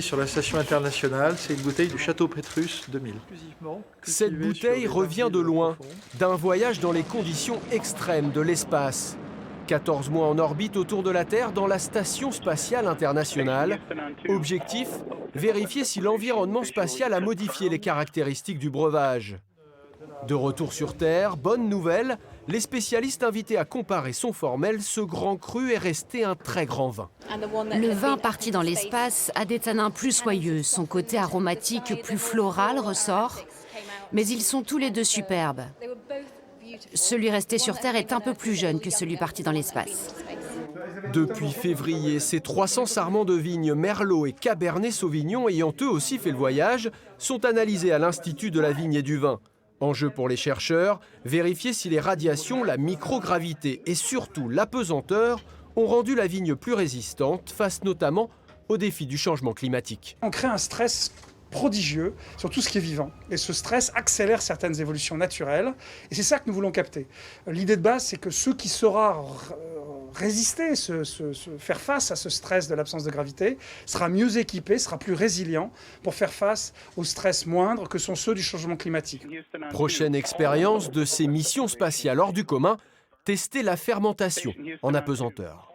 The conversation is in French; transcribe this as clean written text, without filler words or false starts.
Sur la station internationale, c'est une bouteille du Château Pétrus 2000. Cette bouteille revient de loin, d'un voyage dans les conditions extrêmes de l'espace. 14 mois en orbite autour de la Terre dans la Station spatiale internationale. Objectif, vérifier si l'environnement spatial a modifié les caractéristiques du breuvage. De retour sur Terre, bonne nouvelle, les spécialistes invités à comparer sont formels, ce grand cru est resté un très grand vin. Le vin parti dans l'espace a des tanins plus soyeux, son côté aromatique plus floral ressort, mais ils sont tous les deux superbes. Celui resté sur Terre est un peu plus jeune que celui parti dans l'espace. Depuis février, ces 300 sarments de vigne Merlot et Cabernet Sauvignon ayant eux aussi fait le voyage sont analysés à l'Institut de la vigne et du vin. Enjeu pour les chercheurs, vérifier si les radiations, la microgravité et surtout l'apesanteur ont rendu la vigne plus résistante face notamment aux défis du changement climatique. On crée un stress prodigieux sur tout ce qui est vivant. Et ce stress accélère certaines évolutions naturelles. Et c'est ça que nous voulons capter. L'idée de base, c'est que ceux qui sauront résister, faire face à ce stress de l'absence de gravité, sera mieux équipé, sera plus résilient pour faire face aux stress moindres que sont ceux du changement climatique. Prochaine expérience de ces missions spatiales hors du commun, tester la fermentation en apesanteur.